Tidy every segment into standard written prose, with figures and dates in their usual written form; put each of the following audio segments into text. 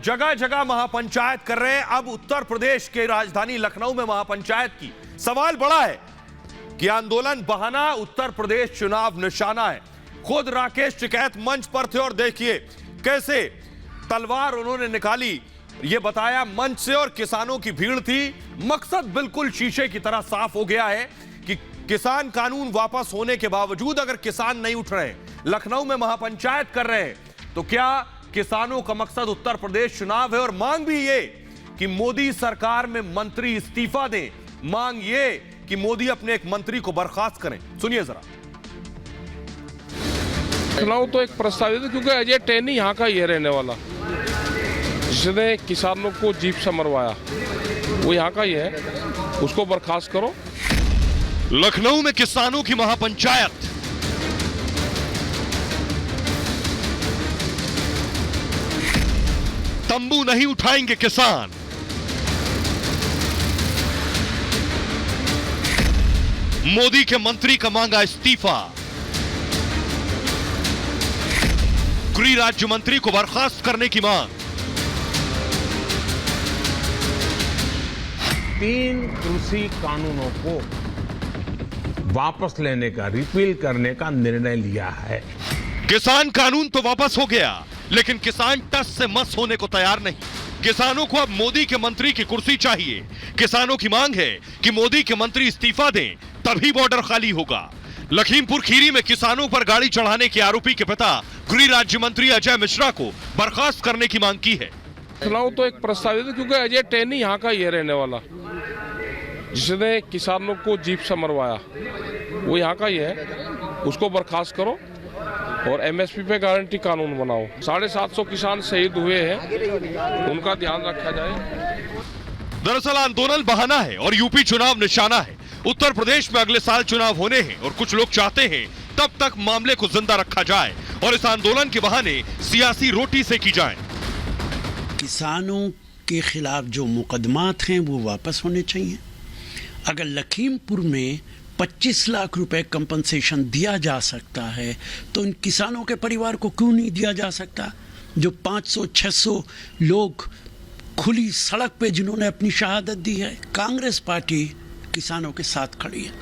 जगह जगह महापंचायत कर रहे हैं। अब उत्तर प्रदेश के राजधानी लखनऊ में महापंचायत की सवाल बड़ा है कि आंदोलन बहाना, उत्तर प्रदेश चुनाव निशाना है। खुद राकेश टिकैत मंच पर थे और देखिए कैसे तलवार उन्होंने निकाली। ये बताया मंच से और किसानों की भीड़ थी। मकसद बिल्कुल शीशे की तरह साफ हो गया है कि किसान कानून वापस होने के बावजूद अगर किसान नहीं उठ रहे, लखनऊ में महापंचायत कर रहे हैं, तो क्या किसानों का मकसद उत्तर प्रदेश चुनाव है? और मांग भी ये कि मोदी सरकार में मंत्री इस्तीफा दें, मांग ये कि मोदी अपने एक मंत्री को बर्खास्त करें। सुनिए जरा। लखनऊ तो एक प्रस्तावित है क्योंकि अजय टैनी यहाँ का ही रहने वाला, जिसने किसानों को जीप से मरवाया, वो यहाँ का ही है, उसको बर्खास्त करो। लखनऊ में किसानों की महापंचायत। तंबू नहीं उठाएंगे किसान। मोदी के मंत्री का मांगा इस्तीफा। गृह राज्य मंत्री को बर्खास्त करने की मांग। 3 कृषि कानूनों को वापस लेने का, रिपील करने का निर्णय लिया है। किसान कानून तो वापस हो गया, लेकिन किसान टस से मस होने को तैयार नहीं। किसानों को अब मोदी के मंत्री की कुर्सी चाहिए। किसानों की मांग है कि मोदी के मंत्री इस्तीफा दें, तभी बॉर्डर खाली होगा। लखीमपुर खीरी में किसानों पर गाड़ी चढ़ाने के आरोपी के पिता गृह राज्य मंत्री अजय मिश्रा को बर्खास्त करने की मांग की है। लखनऊ तो एक प्रस्तावित है क्योंकि अजय टैनी यहाँ का ही रहने वाला, जिसने किसानों को जीप से मरवाया, वो यहाँ का ही है, उसको बर्खास्त करो और एमएसपी पे गारंटी कानून बनाओ। 750 किसान शहीद हुए हैं, उनका ध्यान रखा जाए। दरअसल आंदोलन बहाना है और यूपी चुनाव निशाना है। उत्तर प्रदेश में अगले साल चुनाव होने हैं और कुछ लोग चाहते हैं तब तक मामले को जिंदा रखा जाए और इस आंदोलन के बहाने सियासी रोटी सेकी जाए। किसानों के खिलाफ जो मुकदमात हैं वो वापस होने चाहिए। अगर लखीमपुर में 25 लाख रुपए कंपनसेशन दिया जा सकता है तो इन किसानों के परिवार को क्यों नहीं दिया जा सकता? जो 500-600 लोग खुली सड़क पे जिन्होंने अपनी शहादत दी है, कांग्रेस पार्टी किसानों के साथ खड़ी है।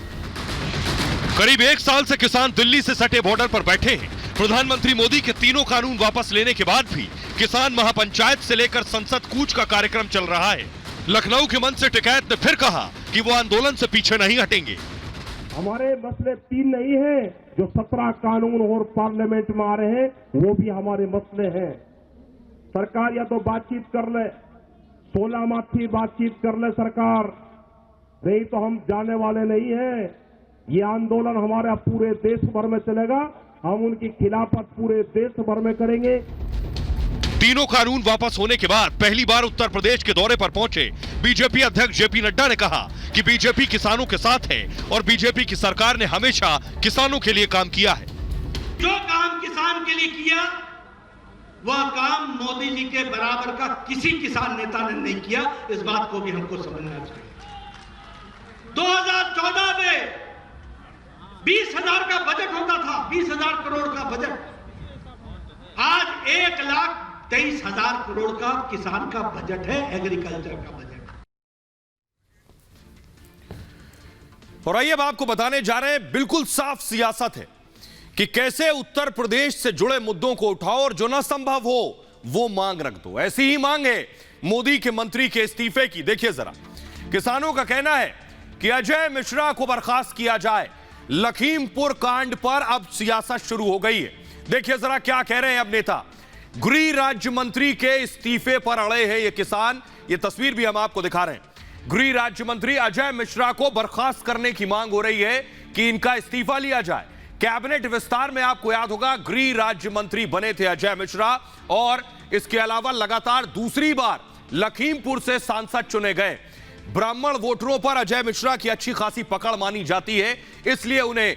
करीब 1 साल से किसान दिल्ली से सटे बॉर्डर पर बैठे हैं। प्रधानमंत्री मोदी के तीनों कानून वापस लेने के बाद भी किसान महापंचायत से लेकर संसद कूच का कार्यक्रम चल रहा है। लखनऊ के मंच से टिकैत ने फिर कहा कि वो आंदोलन से पीछे नहीं हटेंगे। हमारे मसले 3 नहीं हैं, जो 17 कानून और पार्लियामेंट में आ रहे हैं वो भी हमारे मसले हैं। सरकार या तो बातचीत कर ले, 16 माथी बातचीत कर ले सरकार, नहीं तो हम जाने वाले नहीं हैं। ये आंदोलन हमारा पूरे देश भर में चलेगा, हम उनकी खिलाफत पूरे देश भर में करेंगे। तीनों कानून वापस होने के बाद पहली बार उत्तर प्रदेश के दौरे पर पहुंचे बीजेपी अध्यक्ष जेपी नड्डा ने कहा कि बीजेपी किसानों के साथ है और बीजेपी की सरकार ने हमेशा किसानों के लिए काम किया है। जो काम किसान के लिए किया वह काम मोदी जी के बराबर का किसी किसान नेता ने नहीं किया। इस बात को भी हमको समझना चाहिए। 2014 में 20,000 का बजट होता था, 20,000 करोड़ का बजट, आज 1,23,000 करोड़ का किसान का बजट है, एग्रीकल्चर का बजट। और आइए अब आपको बताने जा रहे हैं, बिल्कुल साफ सियासत है कि कैसे उत्तर प्रदेश से जुड़े मुद्दों को उठाओ और जो ना संभव हो वो मांग रख दो। ऐसी ही मांग है मोदी के मंत्री के इस्तीफे की। देखिए जरा, किसानों का कहना है कि अजय मिश्रा को बर्खास्त किया जाए। लखीमपुर कांड पर अब सियासत शुरू हो गई है। देखिए जरा क्या कह रहे हैं अब नेता। गृह राज्य मंत्री के इस्तीफे पर अड़े हैं ये किसान। ये तस्वीर भी हम आपको दिखा रहे हैं। गृह राज्य मंत्री अजय मिश्रा को बर्खास्त करने की मांग हो रही है कि इनका इस्तीफा लिया जाए। कैबिनेट विस्तार में आपको याद होगा गृह राज्य मंत्री बने थे अजय मिश्रा और इसके अलावा लगातार दूसरी बार लखीमपुर से सांसद चुने गए। ब्राह्मण वोटरों पर अजय मिश्रा की अच्छी खासी पकड़ मानी जाती है, इसलिए उन्हें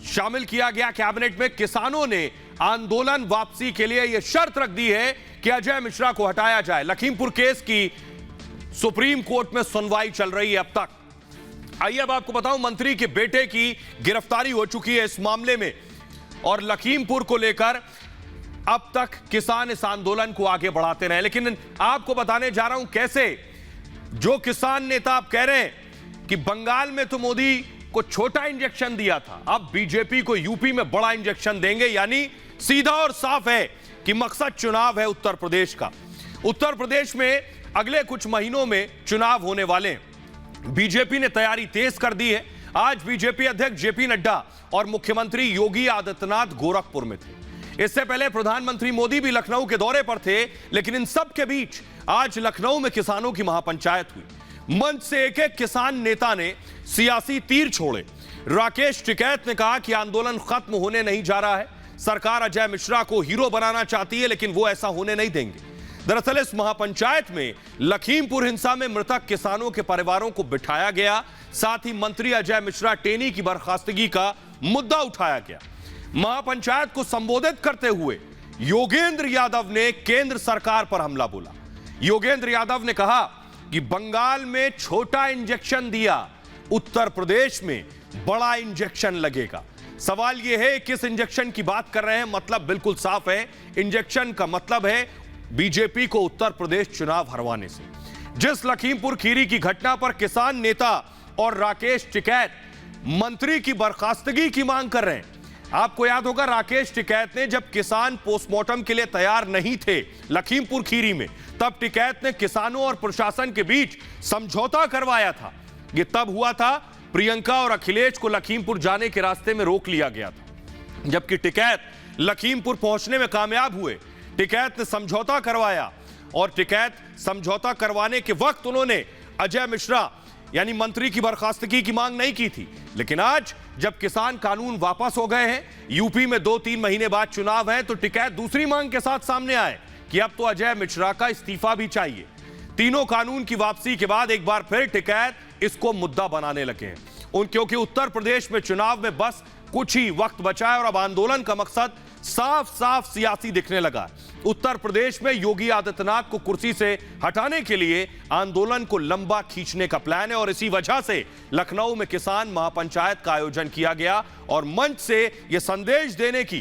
शामिल किया गया कैबिनेट में। किसानों ने आंदोलन वापसी के लिए यह शर्त रख दी है कि अजय मिश्रा को हटाया जाए। लखीमपुर केस की सुप्रीम कोर्ट में सुनवाई चल रही है अब तक। आइए अब आपको बताऊं, मंत्री के बेटे की गिरफ्तारी हो चुकी है इस मामले में और लखीमपुर को लेकर अब तक किसान इस आंदोलन को आगे बढ़ाते रहे, लेकिन आपको बताने जा रहा हूं कैसे जो किसान नेता आप कह रहे हैं कि बंगाल में तो मोदी को छोटा इंजेक्शन दिया था, अब बीजेपी को यूपी में बड़ा इंजेक्शन देंगे। यानी सीधा और साफ है कि मकसद चुनाव है उत्तर प्रदेश का। उत्तर प्रदेश में अगले कुछ महीनों में चुनाव होने वाले हैं। बीजेपी ने तैयारी तेज कर दी है। आज बीजेपी अध्यक्ष जेपी नड्डा और मुख्यमंत्री योगी आदित्यनाथ गोरखपुर में थे। इससे पहले प्रधानमंत्री मोदी भी लखनऊ के दौरे पर थे, लेकिन इन सब के बीच आज लखनऊ में किसानों की महापंचायत हुई। मंच से एक एक किसान नेता ने सियासी तीर छोड़े। राकेश टिकैत ने कहा कि आंदोलन खत्म होने नहीं जा रहा है, सरकार अजय मिश्रा को हीरो बनाना चाहती है, लेकिन वो ऐसा होने नहीं देंगे। दरअसल इस महापंचायत में लखीमपुर हिंसा में मृतक किसानों के परिवारों को बिठाया गया, साथ ही मंत्री अजय मिश्रा टेनी की बर्खास्तगी का मुद्दा उठाया गया। महापंचायत को संबोधित करते हुए योगेंद्र यादव ने केंद्र सरकार पर हमला बोला। योगेंद्र यादव ने कहा कि बंगाल में छोटा इंजेक्शन दिया, उत्तर प्रदेश में बड़ा इंजेक्शन लगेगा। सवाल यह है किस इंजेक्शन की बात कर रहे हैं, मतलब बिल्कुल साफ है। इंजेक्शन का मतलब है बीजेपी को उत्तर प्रदेश चुनाव हरवाने से। जिस लखीमपुर खीरी की घटना पर किसान नेता और राकेश टिकैत मंत्री की बर्खास्तगी की मांग कर रहे हैं, आपको याद होगा राकेश टिकैत ने जब किसान पोस्टमार्टम के लिए तैयार नहीं थे लखीमपुर खीरी में, तब टिकैत ने किसानों और प्रशासन के बीच समझौता करवाया था। यह तब हुआ था प्रियंका और अखिलेश को लखीमपुर जाने के रास्ते में रोक लिया गया था। जबकि टिकैत लखीमपुर पहुंचने में कामयाब हुए। टिकैत ने समझौता करवाया और टिकैत समझौता करवाने के वक्त उन्होंने अजय मिश्रा यानी मंत्री की बर्खास्तगी की मांग नहीं की थी। लेकिन आज जब किसान कानून वापस हो गए हैं, यूपी में 2-3 महीने बाद चुनाव है, तो टिकैत दूसरी मांग के साथ सामने आए कि अब तो अजय मिश्रा का इस्तीफा भी चाहिए। तीनों कानून की वापसी के बाद एक बार फिर टिकैत इसको मुद्दा बनाने लगे हैं क्योंकि उत्तर प्रदेश में चुनाव में बस कुछ ही वक्त बचा है और अब आंदोलन का मकसद साफ साफ सियासी दिखने लगा। उत्तर प्रदेश में योगी आदित्यनाथ को कुर्सी से हटाने के लिए आंदोलन को लंबा खींचने का प्लान है और इसी वजह से लखनऊ में किसान महापंचायत का आयोजन किया गया और मंच से यह संदेश देने की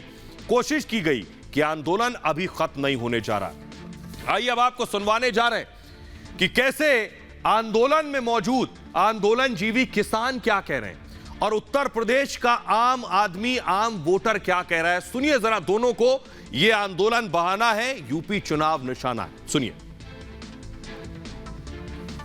कोशिश की गई कि आंदोलन अभी खत्म नहीं होने जा रहा। आइए अब आपको सुनवाने जा रहे हैं कि कैसे आंदोलन में मौजूद आंदोलनजीवी किसान क्या कह रहे हैं और उत्तर प्रदेश का आम आदमी, आम वोटर क्या कह रहा है। सुनिए जरा दोनों को। यह आंदोलन बहाना है, यूपी चुनाव निशाना है। सुनिए।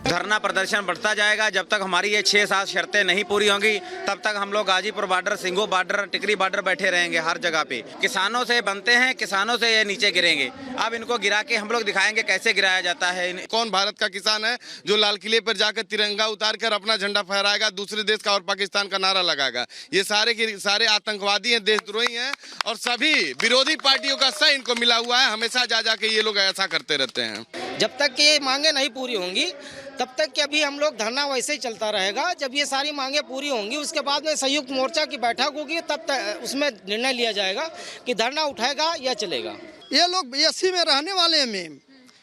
धरना प्रदर्शन बढ़ता जाएगा जब तक हमारी ये 6-7 शर्तें नहीं पूरी होंगी, तब तक हम लोग गाजीपुर बॉर्डर, सिंगो बॉर्डर, टिकरी बॉर्डर बैठे रहेंगे हर जगह पे। किसानों से बनते हैं, किसानों से ये नीचे गिरेंगे। अब इनको गिरा के हम लोग दिखाएंगे कैसे गिराया जाता है। कौन भारत का किसान है जो लाल किले पर जाकर तिरंगा उतार कर अपना झंडा फहराएगा, दूसरे देश का और पाकिस्तान का नारा लगाएगा? ये सारे के सारे आतंकवादी हैं, देशद्रोही हैं और सभी विरोधी पार्टियों का सही इनको मिला हुआ है। हमेशा जा जाके ये लोग ऐसा करते रहते हैं। जब तक ये मांगे नहीं पूरी होंगी तब तक कि अभी हम लोग धरना वैसे ही चलता रहेगा। जब ये सारी मांगे पूरी होंगी उसके बाद में संयुक्त मोर्चा की बैठक होगी, तब तक उसमें निर्णय लिया जाएगा कि धरना उठाएगा या चलेगा। ये लोग एसी में रहने वाले हैं मैम,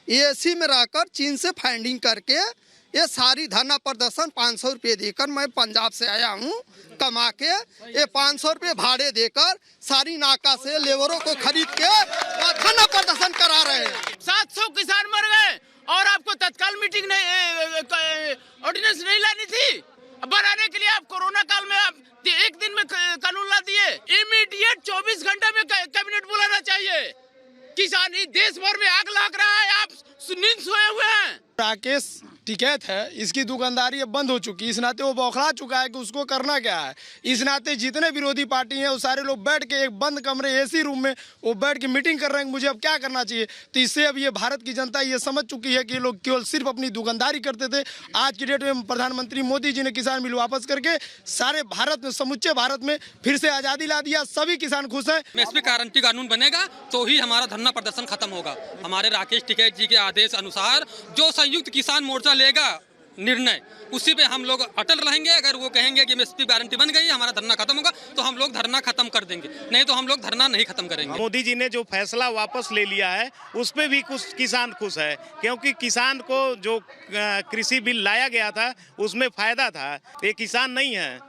ये एसी में रहकर चीन से फाइंडिंग करके ये सारी धरना प्रदर्शन 500 रुपये देकर, मैं पंजाब से आया हूँ कमा के, ये 500 रुपये भाड़े देकर सारी नाका से लेबरों को खरीद के धरना प्रदर्शन करा रहे हैं। 700 किसान मर गए और आपको तत्काल मीटिंग नहीं, ऑर्डिनेंस नहीं लानी थी बनाने के लिए। आप कोरोना काल में आप 1 दिन में कानून ला दिए। इमीडिएट 24 घंटे में कैबिनेट बुलाना चाहिए। किसान देश भर में आग लग रहा है, आप नींद सोए हुए हैं। राकेश टिकैत है, इसकी दुकानदारी अब बंद हो चुकी है। इस नाते वो बौखला चुका है कि उसको करना क्या है। इस नाते जितने विरोधी पार्टी हैं वो सारे लोग बैठ के एक बंद कमरे एसी रूम में वो बैठ के मीटिंग कर रहे हैं मुझे अब क्या करना चाहिए। तो इससे अब ये भारत की जनता ये समझ चुकी है कि ये लोग केवल सिर्फ अपनी दुकानदारी करते थे। आज की डेट में प्रधानमंत्री मोदी जी ने किसान बिल वापस करके सारे भारत में, समूचे भारत में फिर से आज़ादी ला दिया। सभी किसान खुश हैं। एमएसपी गारंटी कानून बनेगा तो ही हमारा धरना प्रदर्शन खत्म होगा। हमारे राकेश टिकैत जी के आदेश अनुसार जो संयुक्त किसान मोर्चा लेगा निर्णय, उसी पे हम लोग अटल रहेंगे। अगर वो कहेंगे कि एमएसपी गारंटी बन गई, हमारा धरना खत्म होगा, तो हम लोग धरना खत्म कर देंगे, नहीं तो हम लोग धरना नहीं खत्म करेंगे। मोदी जी ने जो फैसला वापस ले लिया है उस पे भी कुछ किसान खुश है, क्योंकि किसान को जो कृषि बिल लाया गया था उसमें फायदा था। ये किसान नहीं है,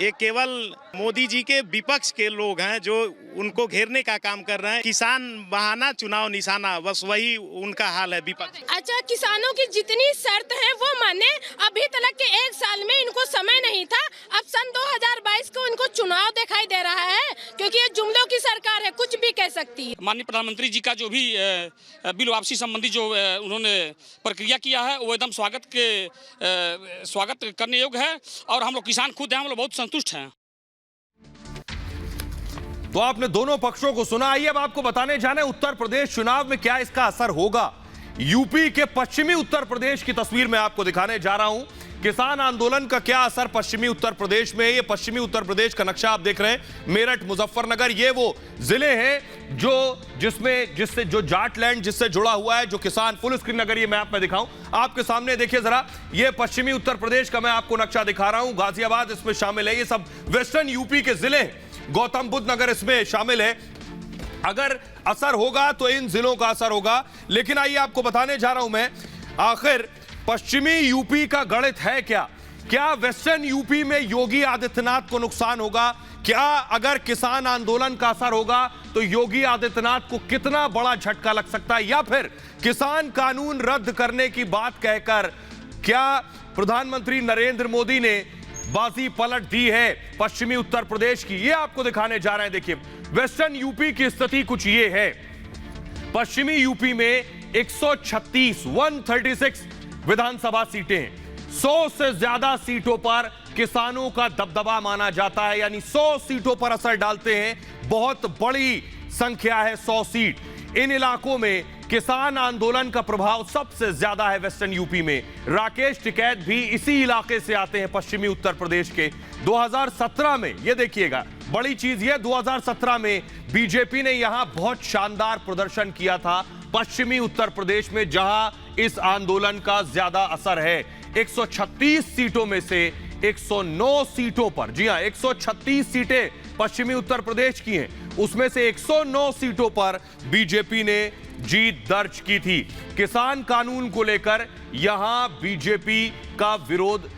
ये केवल मोदी जी के विपक्ष के लोग हैं जो उनको घेरने का काम कर रहे हैं। किसान बहाना चुनाव निशाना, बस वही उनका हाल है विपक्ष। अच्छा, किसानों की जितनी शर्त है वो माने। अभी तक के 1 साल में इनको समय नहीं था, अब सन 2022 को इनको चुनाव दिखाई दे रहा है, क्योंकि ये जुमलों की सरकार है, कुछ भी कह सकती है। माननीय प्रधानमंत्री जी का जो भी बिल वापसी संबंधी जो उन्होंने प्रक्रिया किया है वो एकदम स्वागत करने योग्य है, और हम लोग किसान खुद हैं, हम लोग बहुत संतुष्ट हैं। तो आपने दोनों पक्षों को सुना। आइए अब आपको बताने जाने उत्तर प्रदेश चुनाव में क्या इसका असर होगा। यूपी के पश्चिमी उत्तर प्रदेश की तस्वीर मैं आपको दिखाने जा रहा हूं। किसान आंदोलन का क्या असर पश्चिमी उत्तर प्रदेश में। ये पश्चिमी उत्तर प्रदेश का नक्शा आप देख रहे हैं, मेरठ, मुजफ्फरनगर, ये वो जिले हैं जिससे जो जाटलैंड जिससे जुड़ा हुआ है, जो किसान। फुल स्क्रीन अगर ये मैप में दिखाऊं आपके सामने, देखिए जरा, ये पश्चिमी उत्तर प्रदेश का मैं आपको नक्शा दिखा रहा हूं। गाजियाबाद इसमें शामिल है, ये सब वेस्टर्न यूपी के जिले हैं। गौतम बुद्ध नगर इसमें शामिल है। अगर असर होगा तो इन जिलों का असर होगा, लेकिन आइए आपको बताने जा रहा हूं मैं, आखिर पश्चिमी यूपी का गणित है क्या। क्या वेस्टर्न यूपी में योगी आदित्यनाथ को नुकसान होगा? क्या अगर किसान आंदोलन का असर होगा तो योगी आदित्यनाथ को कितना बड़ा झटका लग सकता है? या फिर किसान कानून रद्द करने की बात कहकर क्या प्रधानमंत्री नरेंद्र मोदी ने बाजी पलट दी है पश्चिमी उत्तर प्रदेश की? ये आपको दिखाने जा रहे हैं। देखिए, वेस्टर्न यूपी की स्थिति कुछ ये है। पश्चिमी यूपी में 136 विधानसभा सीटें, 100 से ज्यादा सीटों पर किसानों का दबदबा माना जाता है, यानी 100 सीटों पर असर डालते हैं। बहुत बड़ी संख्या है 100 सीट। इन इलाकों में किसान आंदोलन का प्रभाव सबसे ज्यादा है वेस्टर्न यूपी में। राकेश टिकैत भी इसी इलाके से आते हैं, पश्चिमी उत्तर प्रदेश के। 2017 में, ये देखिएगा बड़ी चीज ये, 2017 में बीजेपी ने यहां बहुत शानदार प्रदर्शन किया था पश्चिमी उत्तर प्रदेश में, जहां इस आंदोलन का ज्यादा असर है। 136 सीटों में से 109 सीटों पर, जी हां 136 सीटें पश्चिमी उत्तर प्रदेश की हैं, उसमें से 109 सीटों पर बीजेपी ने जीत दर्ज की थी। किसान कानून को लेकर यहां बीजेपी का विरोध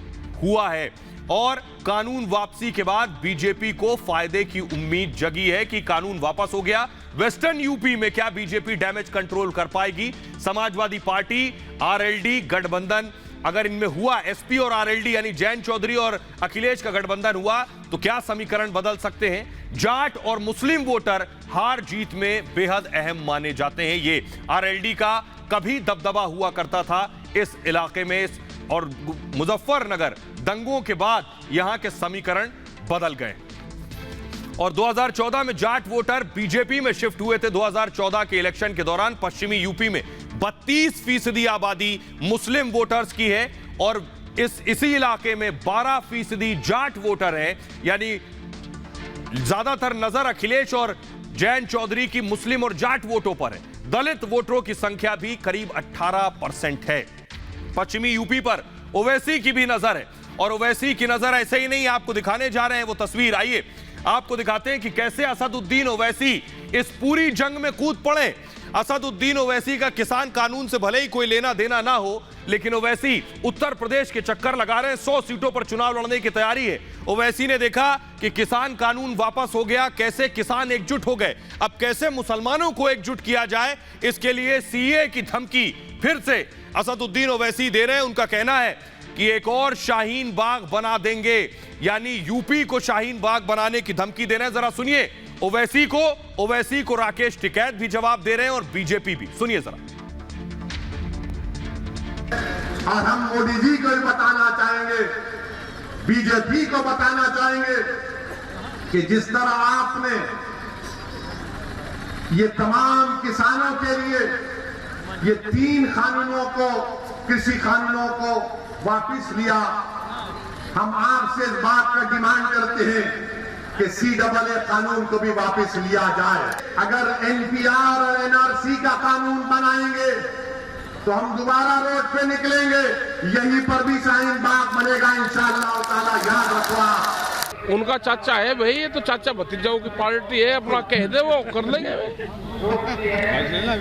हुआ है, और कानून वापसी के बाद बीजेपी को फायदे की उम्मीद जगी है कि कानून वापस हो गया। वेस्टर्न यूपी में क्या बीजेपी डैमेज कंट्रोल कर पाएगी? समाजवादी पार्टी, आरएलडी गठबंधन, अगर इनमें हुआ, एसपी और आरएलडी यानी जैन चौधरी और अखिलेश का गठबंधन हुआ, तो क्या समीकरण बदल सकते हैं? जाट और मुस्लिम वोटर हार जीत में बेहद अहम माने जाते हैं। ये आरएलडी का कभी दबदबा हुआ करता था इस इलाके में, और मुजफ्फरनगर दंगों के बाद यहां के समीकरण बदल गए, और 2014 में जाट वोटर बीजेपी में शिफ्ट हुए थे। 2014 के इलेक्शन के दौरान पश्चिमी यूपी में 32% आबादी मुस्लिम वोटर्स की है, और इसी इलाके में 12% जाट वोटर है, यानी ज्यादातर नजर अखिलेश और जैन चौधरी की मुस्लिम और जाट वोटों पर है। दलित वोटरों की संख्या भी करीब 18% है पश्चिमी यूपी पर। ओवैसी की भी नजर है, और ओवैसी की नजर ऐसे ही नहीं, आपको दिखाने जा रहे हैं वो तस्वीर। आइए आपको दिखाते हैं कि कैसे असदुद्दीन ओवैसी इस पूरी जंग में कूद पड़े। असदुद्दीन ओवैसी का किसान कानून से भले ही कोई लेना देना ना हो, लेकिन ओवैसी उत्तर प्रदेश के चक्कर लगा रहे हैं। 100 सीटों पर चुनाव लड़ने की तैयारी है। ओवैसी ने देखा कि किसान कानून वापस हो गया, कैसे किसान एकजुट हो गए, अब कैसे मुसलमानों को एकजुट किया जाए, इसके लिए सीए की धमकी फिर से असदुद्दीन ओवैसी दे रहे हैं। उनका कहना है कि एक और शाहीन बाग बना देंगे, यानी यूपी को शाहीन बाग बनाने की धमकी दे रहे हैं। जरा सुनिए ओवैसी को राकेश टिकैत भी जवाब दे रहे हैं, और बीजेपी भी। सुनिए जरा। और हम मोदी जी को बताना चाहेंगे, बीजेपी को बताना चाहेंगे कि जिस तरह आपने ये तमाम किसानों के लिए ये 3 कानूनों को, कृषि कानूनों को वापस लिया, हम आपसे इस बात का डिमांड करते हैं कि CAA कानून को भी वापस लिया जाए। अगर NPR और NRC का कानून बनाएंगे तो हम दोबारा रोड पे निकलेंगे, यहीं पर भी शाहीन बाग बनेगा इंशाअल्लाह ताला, याद रखो। उनका चाचा है भाई, ये तो चाचा भतीजाओं की पार्टी है, अपना कह दे वो कर लेंगे।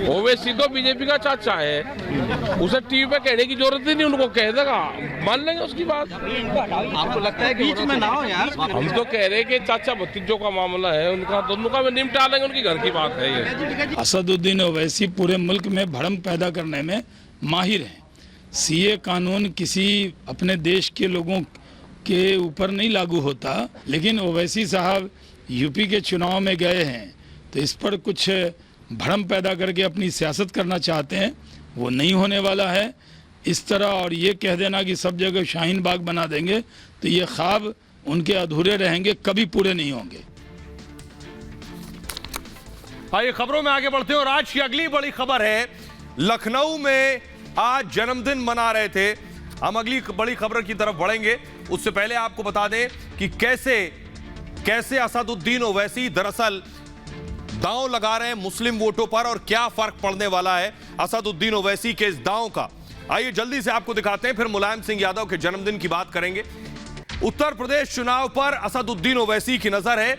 ओवैसी तो बीजेपी का चाचा है, उसे टीवी पे कहने की जरूरत ही नहीं, उनको कह देगा मान लेंगे उसकी बात। आपको लगता है कि बीच में ना हो यार? हम तो कह रहे हैं कि चाचा भतीजों का मामला है, उनका दोनों का निपटा लेंगे, उनकी घर की बात है ये। असदुद्दीन ओवैसी पूरे मुल्क में भ्रम पैदा करने में माहिर हैं। सीए कानून किसी अपने देश के लोगों के ऊपर नहीं लागू होता, लेकिन ओवैसी साहब यूपी के चुनाव में गए हैं तो इस पर कुछ भ्रम पैदा करके अपनी सियासत करना चाहते हैं, वो नहीं होने वाला है इस तरह। और ये कह देना कि सब जगह शाहीन बाग बना देंगे तो ये ख्वाब उनके अधूरे रहेंगे, कभी पूरे नहीं होंगे। आइए खबरों में आगे बढ़ते हैं और आज की अगली बड़ी खबर है, लखनऊ में आज जन्मदिन मना रहे थे। हम अगली बड़ी खबर की तरफ बढ़ेंगे, उससे पहले आपको बता दें कि कैसे असदुद्दीन ओवैसी दरअसल दांव लगा रहे हैं मुस्लिम वोटों पर और क्या फर्क पड़ने वाला है असदुद्दीन ओवैसी के इस दांव का। आइए जल्दी से आपको दिखाते हैं, फिर मुलायम सिंह यादव के जन्मदिन की बात करेंगे। उत्तर प्रदेश चुनाव पर असदुद्दीन ओवैसी की नजर है,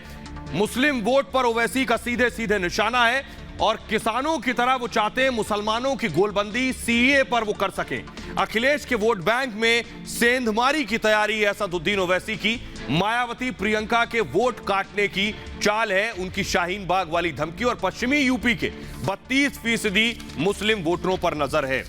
मुस्लिम वोट पर ओवैसी का सीधे सीधे निशाना है और किसानों की तरह वो चाहते हैं मुसलमानों की गोलबंदी सीए पर वो कर सके। अखिलेश के वोट बैंक में सेंधमारी की तैयारी है असदुद्दीन ओवैसी की। मायावती प्रियंका के वोट काटने की चाल है उनकी, शाहीन बाग वाली धमकी, और पश्चिमी यूपी के 32% मुस्लिम वोटरों पर नजर है।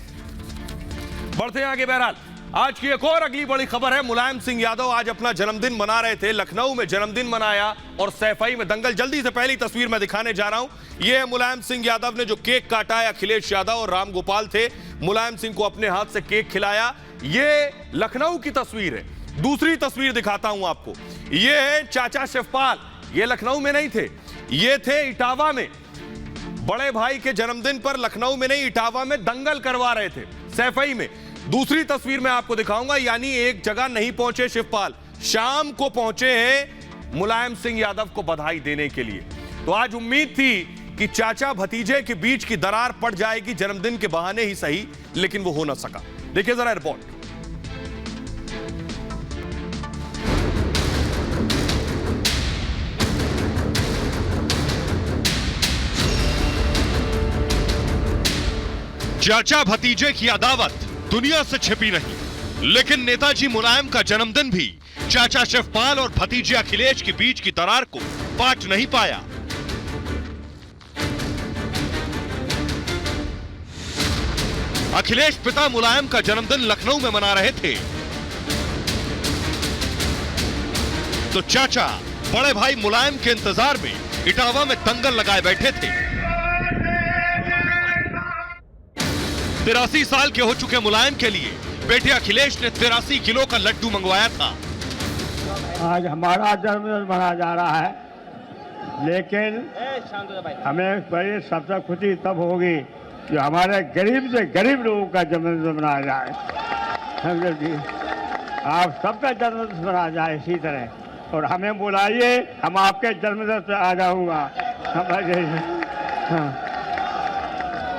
बढ़ते हैं आगे। बहरहाल आज की एक और अगली बड़ी खबर है, मुलायम सिंह यादव आज अपना जन्मदिन मना रहे थे, लखनऊ में जन्मदिन मनाया और सैफई में दंगल। जल्दी से पहली तस्वीर मैं दिखाने जा रहा हूं, यह है मुलायम सिंह यादव ने जो केक काटा है। अखिलेश यादव और राम गोपाल थे, मुलायम सिंह को अपने हाथ से केक खिलाया। यह लखनऊ की तस्वीर है। दूसरी तस्वीर दिखाता हूं आपको, यह है चाचा शिवपाल, ये लखनऊ में नहीं थे, ये थे इटावा में। बड़े भाई के जन्मदिन पर लखनऊ में नहीं इटावा में दंगल करवा रहे थे, सैफई में। दूसरी तस्वीर मैं आपको दिखाऊंगा, यानी एक जगह नहीं पहुंचे शिवपाल, शाम को पहुंचे हैं मुलायम सिंह यादव को बधाई देने के लिए। तो आज उम्मीद थी कि चाचा भतीजे के बीच की दरार पड़ जाएगी जन्मदिन के बहाने ही सही, लेकिन वो हो ना सका। देखिए जरा रिपोर्ट। चाचा भतीजे की अदावत दुनिया से छिपी नहीं, लेकिन नेताजी मुलायम का जन्मदिन भी चाचा शिवपाल और भतीजे अखिलेश के बीच की दरार को पाट नहीं पाया। अखिलेश पिता मुलायम का जन्मदिन लखनऊ में मना रहे थे तो चाचा बड़े भाई मुलायम के इंतजार में इटावा में दंगल लगाए बैठे थे। 83 साल के हो चुके मुलायम के लिए बेटे अखिलेश ने 83 किलो का लड्डू मंगवाया था। आज हमारा जन्मदिन मनाया जा रहा है, लेकिन हमें बड़ी सबसे खुशी तब होगी कि हमारे गरीब से गरीब लोगों का जन्मदिन मनाया जाए। समझे जी, आप सबका जन्मदिन मनाया जाए इसी तरह, और हमें बुलाइए, हम आपके जन्मदिन पे आ जाऊंगा। समझे हाँ,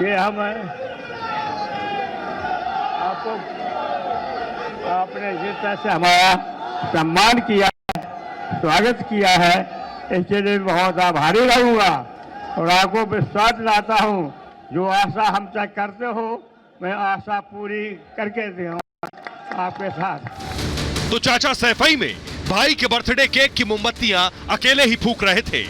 ये हम आपको आपने जिस तरह से हमारा सम्मान किया है, स्वागत किया है, इसके लिए बहुत आभारी रहूंगा और आपको विश्वास दिलाता हूं, जो आशा हम तक करते हो मैं आशा पूरी करके दूंगा आपके साथ। तो चाचा सैफई में भाई के बर्थडे केक की मोमबत्तियां अकेले ही फूंक रहे थे।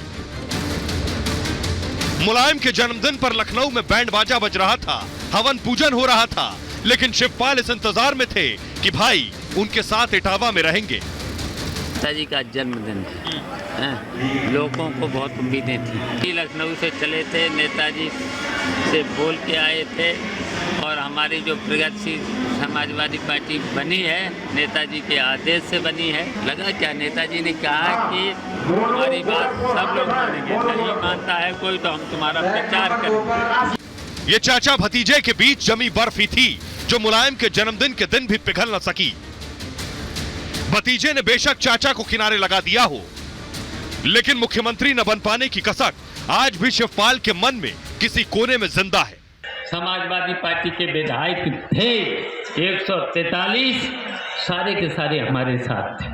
मुलायम के जन्मदिन पर लखनऊ में बैंड बाजा बज रहा था, हवन पूजन हो रहा था, लेकिन शिवपाल इस इंतजार में थे कि भाई उनके साथ इटावा में रहेंगे। नेताजी का जन्मदिन है, लोगों को बहुत उम्मीदें थी। लखनऊ से चले थे, नेताजी से बोल के आए थे, और हमारी जो प्रगतिशील समाजवादी पार्टी बनी है नेताजी के आदेश से बनी है। लगा क्या, नेताजी ने कहा कि हमारी बात सब लोग मानेंगे, नहीं मानता है कोई तो हम तुम्हारा प्रचार करेंगे। ये चाचा भतीजे के बीच जमी बर्फी थी जो मुलायम के जन्मदिन के दिन भी पिघल न सकी। भतीजे ने बेशक चाचा को किनारे लगा दिया हो, लेकिन मुख्यमंत्री न बन पाने की कसक आज भी शिवपाल के मन में किसी कोने में जिंदा है। समाजवादी पार्टी के विधायक थे 143, सारे के सारे हमारे साथ थे।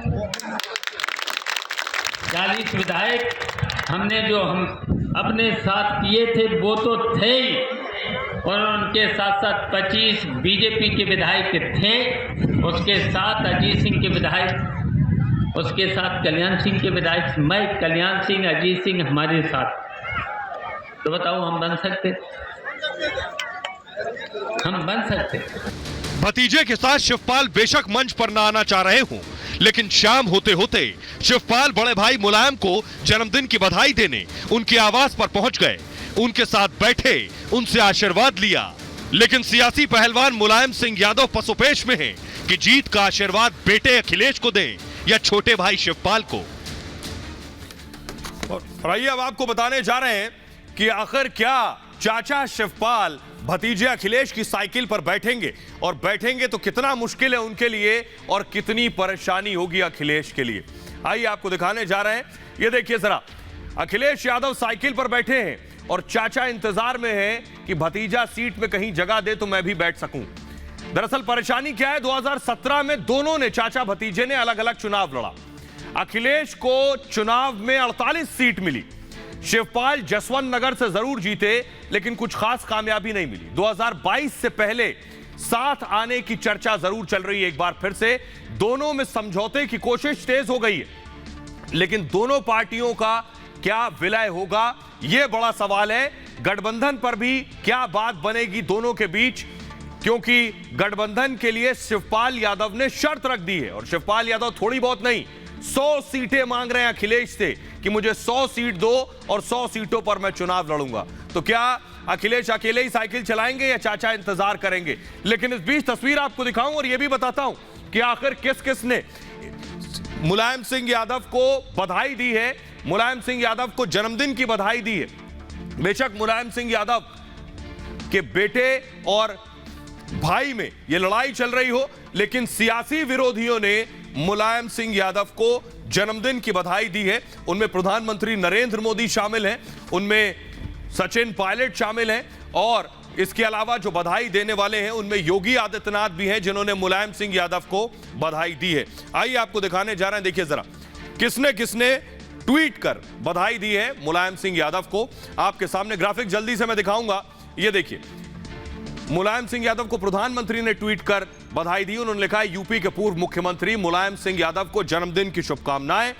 40 विधायक हमने जो हम अपने साथ किए थे वो तो थे ही, और उनके साथ साथ 25 बीजेपी के विधायक थे, उसके साथ अजीत सिंह के विधायक, उसके साथ कल्याण सिंह के विधायक, मैं कल्याण सिंह अजीत सिंह हमारे साथ। तो बताओ हम बन सकते? हम बन सकते? भतीजे के साथ शिवपाल बेशक मंच पर ना आना चाह रहे हों, लेकिन शाम होते होते शिवपाल बड़े भाई मुलायम को जन्मदिन की बधाई देने उनके आवास पर पहुंच गए, उनके साथ बैठे, उनसे आशीर्वाद लिया। लेकिन सियासी पहलवान मुलायम सिंह यादव पसोपेश में हैं कि जीत का आशीर्वाद बेटे अखिलेश को दें या छोटे भाई शिवपाल को। और आइए अब आपको बताने जा रहे हैं कि आखिर क्या चाचा शिवपाल भतीजे अखिलेश की साइकिल पर बैठेंगे, और बैठेंगे तो कितना मुश्किल है उनके लिए और कितनी परेशानी होगी अखिलेश के लिए। आइए आपको दिखाने जा रहे हैं, ये देखिए जरा, अखिलेश यादव साइकिल पर बैठे हैं और चाचा इंतजार में हैं कि भतीजा सीट में कहीं जगह दे तो मैं भी बैठ सकूं। दरअसल परेशानी क्या है, 2017 में दोनों ने, चाचा भतीजे ने अलग अलग चुनाव लड़ा। अखिलेश को चुनाव में 48 सीट मिली, शिवपाल जसवंत नगर से जरूर जीते लेकिन कुछ खास कामयाबी नहीं मिली। 2022 से पहले साथ आने की चर्चा जरूर चल रही है एक बार फिर से, दोनों में समझौते की कोशिश तेज हो गई है, लेकिन दोनों पार्टियों का क्या विलय होगा यह बड़ा सवाल है। गठबंधन पर भी क्या बात बनेगी दोनों के बीच, क्योंकि गठबंधन के लिए शिवपाल यादव ने शर्त रख दी है, और शिवपाल यादव थोड़ी बहुत नहीं 100 सीटें मांग रहे हैं अखिलेश से कि मुझे 100 सीट दो और 100 सीटों पर मैं चुनाव लड़ूंगा। तो क्या अखिलेश अकेले ही साइकिल चलाएंगे या चाचा इंतजार करेंगे? लेकिन इस बीच तस्वीर आपको दिखाऊं और यह भी बताता हूं कि आखिर किस किस ने मुलायम सिंह यादव को बधाई दी है, मुलायम सिंह यादव को जन्मदिन की बधाई दी है। बेशक मुलायम सिंह यादव के बेटे और भाई में यह लड़ाई चल रही हो, लेकिन सियासी विरोधियों ने मुलायम सिंह यादव को जन्मदिन की बधाई दी है। उनमें प्रधानमंत्री नरेंद्र मोदी शामिल हैं, उनमें सचिन पायलट शामिल हैं, और इसके अलावा जो बधाई देने वाले हैं उनमें योगी आदित्यनाथ भी हैं जिन्होंने मुलायम सिंह यादव को बधाई दी है। आइए आपको दिखाने जा रहे हैं, देखिए जरा किसने किसने ट्वीट कर बधाई दी है मुलायम सिंह यादव को। आपके सामने ग्राफिक जल्दी से मैं दिखाऊंगा, ये देखिए मुलायम सिंह यादव को प्रधानमंत्री ने ट्वीट कर बधाई दी। उन्होंने लिखा है, यूपी के पूर्व मुख्यमंत्री मुलायम सिंह यादव को जन्मदिन की शुभकामनाएं।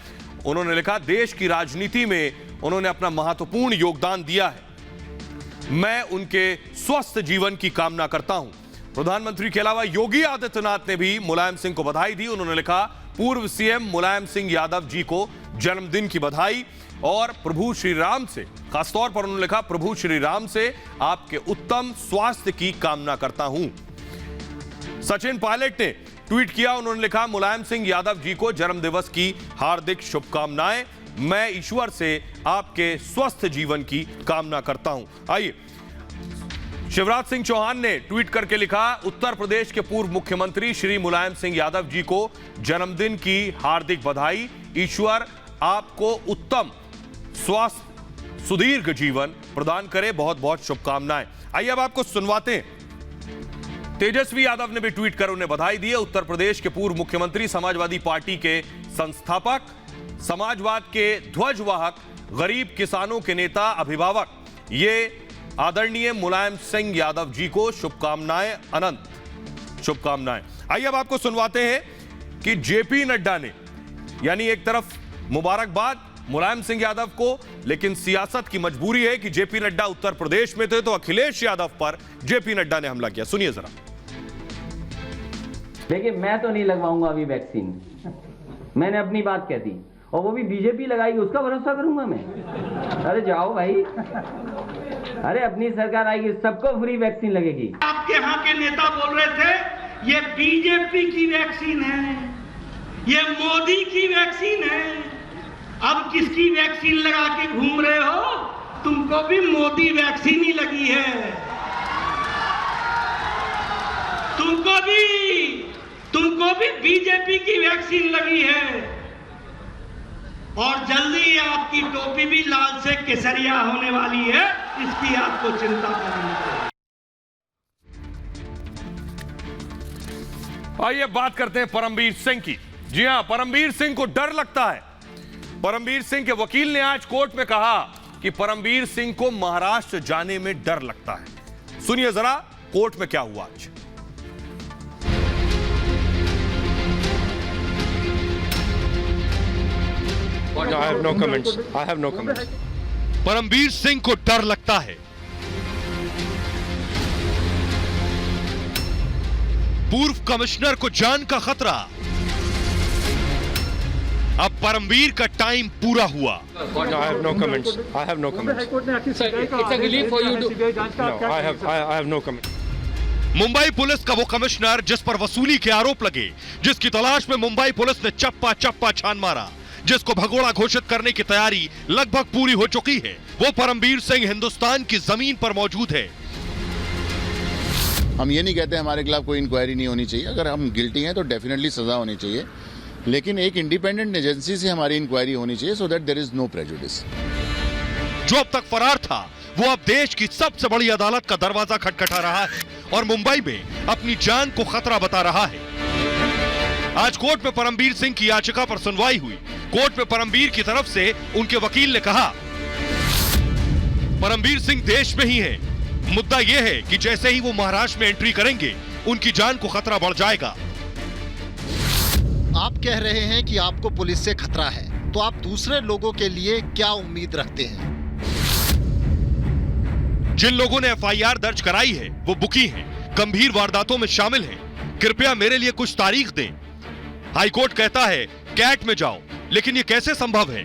उन्होंने लिखा, देश की राजनीति में उन्होंने अपना महत्वपूर्ण योगदान दिया है, मैं उनके स्वस्थ जीवन की कामना करता हूं। प्रधानमंत्री के अलावा योगी आदित्यनाथ ने भी मुलायम सिंह को बधाई दी। उन्होंने लिखा, पूर्व सीएम मुलायम सिंह यादव जी को जन्मदिन की बधाई, और प्रभु श्री राम से, खासतौर पर उन्होंने लिखा, प्रभु श्री राम से आपके उत्तम स्वास्थ्य की कामना करता हूं। सचिन पायलट ने ट्वीट किया, उन्होंने लिखा, मुलायम सिंह यादव जी को जन्मदिवस की हार्दिक शुभकामनाएं, मैं ईश्वर से आपके स्वस्थ जीवन की कामना करता हूं। आइए, शिवराज सिंह चौहान ने ट्वीट करके लिखा, उत्तर प्रदेश के पूर्व मुख्यमंत्री श्री मुलायम सिंह यादव जी को जन्मदिन की हार्दिक बधाई, ईश्वर आपको उत्तम स्वास्थ्य सुदीर्घ जीवन प्रदान करे, बहुत बहुत शुभकामनाएं। आइए अब आपको सुनवाते हैं, तेजस्वी यादव ने भी ट्वीट कर उन्हें बधाई दी है। उत्तर प्रदेश के पूर्व मुख्यमंत्री, समाजवादी पार्टी के संस्थापक, समाजवाद के ध्वजवाहक, गरीब किसानों के नेता, अभिभावक, ये आदरणीय मुलायम सिंह यादव जी को शुभकामनाएं, अनंत शुभकामनाएं। आइए अब आपको सुनवाते हैं कि जेपी नड्डा ने, यानी एक तरफ मुबारकबाद मुलायम सिंह यादव को, लेकिन सियासत की मजबूरी है कि जेपी नड्डा उत्तर प्रदेश में थे तो अखिलेश यादव पर जेपी नड्डा ने हमला किया। सुनिए जरा। देखिए, मैं तो नहीं लगवाऊंगा अभी वैक्सीन, मैंने अपनी बात कह दी, और वो भी बीजेपी लगाएगी उसका भरोसा करूंगा मैं? अरे जाओ भाई, अरे अपनी सरकार आएगी सबको फ्री वैक्सीन लगेगी। आपके यहाँ के नेता बोल रहे थे ये बीजेपी की वैक्सीन है, ये मोदी की वैक्सीन है, अब किसकी वैक्सीन लगा के घूम रहे हो? तुमको भी मोदी वैक्सीन ही लगी है, तुमको भी बीजेपी की वैक्सीन लगी है, और जल्दी आपकी टोपी भी लाल से केसरिया होने वाली है, इसकी आपको चिंता करनी है। आइए बात करते हैं परमवीर सिंह की। जी हां, परमवीर सिंह को डर लगता है, परमबीर सिंह के वकील ने आज कोर्ट में कहा कि परमबीर सिंह को महाराष्ट्र जाने में डर लगता है। सुनिए जरा कोर्ट में क्या हुआ आज। I have no comments. I have no comments. Parambir Singh को डर लगता है। पूर्व कमिश्नर को जान का खतरा। अब परमबीर का टाइम पूरा हुआ। I have no comments. I have no comments. It's a relief for you to... No, I have no comments. Mumbai police का वो कमिश्नर जिस पर वसूली के आरोप लगे, जिसकी तलाश में मुंबई पुलिस ने चप्पा चप्पा छान मारा, जिसको भगोड़ा घोषित करने की तैयारी लगभग पूरी हो चुकी है, वो परमबीर सिंह हिंदुस्तान की जमीन पर मौजूद है। हम ये नहीं कहते हमारे खिलाफ कोई इंक्वायरी नहीं होनी चाहिए। अगर हम गिल्टी हैं तो डेफिनेटली सजा होनी चाहिए, लेकिन एक इंडिपेंडेंट एजेंसी से हमारी इंक्वायरी होनी चाहिए so that there is no prejudice. जो अब तक फरार था वो अब देश की सबसे बड़ी अदालत का दरवाजा खटखटा रहा है और मुंबई में अपनी जान को खतरा बता रहा है। आज कोर्ट में परमबीर सिंह की याचिका पर सुनवाई हुई। कोर्ट में परमबीर की तरफ से उनके वकील ने कहा, परमबीर सिंह देश में ही है, मुद्दा यह है कि जैसे ही वो महाराष्ट्र में एंट्री करेंगे उनकी जान को खतरा बढ़ जाएगा। आप कह रहे हैं कि आपको पुलिस से खतरा है, तो आप दूसरे लोगों के लिए क्या उम्मीद रखते हैं? जिन लोगों ने एफआईआर दर्ज कराई है वो बुकी हैं, गंभीर वारदातों में शामिल हैं। कृपया मेरे लिए कुछ तारीख दें। हाईकोर्ट कहता है कैट में जाओ, लेकिन ये कैसे संभव है?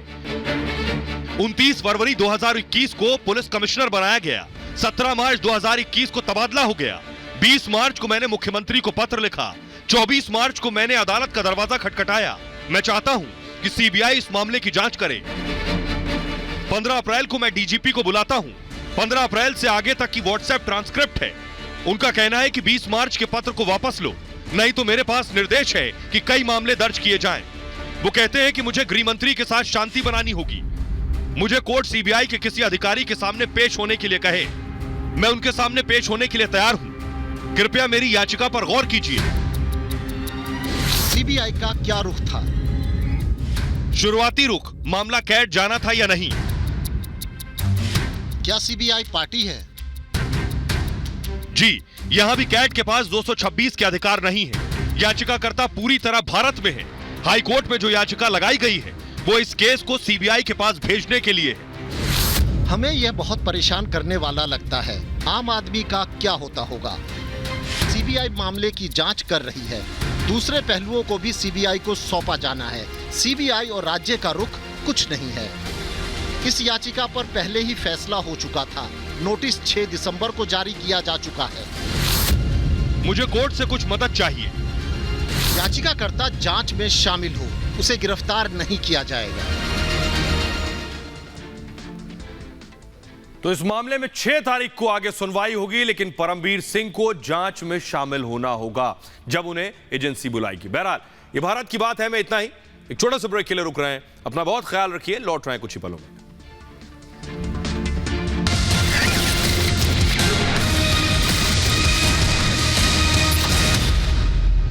29 फरवरी 2021 को पुलिस कमिश्नर बनाया गया। 17 मार्च 2021 को तबादला हो गया। 20 मार्च को मैंने मुख्यमंत्री को पत्र लिखा। 24 मार्च को मैंने अदालत का दरवाजा खटखटाया। मैं चाहता हूं कि सीबीआई इस मामले की जांच करे। 15 अप्रैल को मैं डीजीपी को बुलाता हूं। 15 अप्रैल से आगे तक की व्हाट्सएप ट्रांसक्रिप्ट है। उनका कहना है कि 20 मार्च के पत्र को वापस लो, नहीं तो मेरे पास निर्देश है कि कई मामले दर्ज किए जाएं। वो कहते हैं कि मुझे गृह मंत्री के साथ शांति बनानी होगी। मुझे कोर्ट सीबीआई के किसी अधिकारी के सामने पेश होने के लिए कहे। मैं उनके सामने पेश होने के लिए तैयार हूं। कृपया मेरी याचिका पर गौर कीजिए। सीबीआई का क्या रुख था? शुरुआती रुख, मामला कैट जाना था या नहीं। क्या सीबीआई पार्टी है? जी, यहां भी कैट के पास 226 के अधिकार नहीं है। याचिकाकर्ता पूरी तरह भारत में है। हाई कोर्ट में जो याचिका लगाई गई है वो इस केस को सीबीआई के पास भेजने के लिए है। हमें यह बहुत परेशान करने वाला लगता है। आम आदमी का क्या होता होगा? सीबीआई मामले की जांच कर रही है। दूसरे पहलुओं को भी सीबीआई को सौंपा जाना है। सीबीआई और राज्य का रुख कुछ नहीं है। इस याचिका पर पहले ही फैसला हो चुका था। नोटिस 6 दिसंबर को जारी किया जा चुका है। मुझे कोर्ट से कुछ मदद चाहिए। याचिकाकर्ता जांच में शामिल हो, उसे गिरफ्तार नहीं किया जाएगा। तो इस मामले में 6 तारीख को आगे सुनवाई होगी, लेकिन परमबीर सिंह को जांच में शामिल होना होगा जब उन्हें एजेंसी बुलाएगी। बहरहाल ये भारत की बात है में इतना ही। एक छोटा सा ब्रेक के लिए रुक रहे हैं। अपना बहुत ख्याल रखिए, लौट रहे हैं कुछ ही पलों में।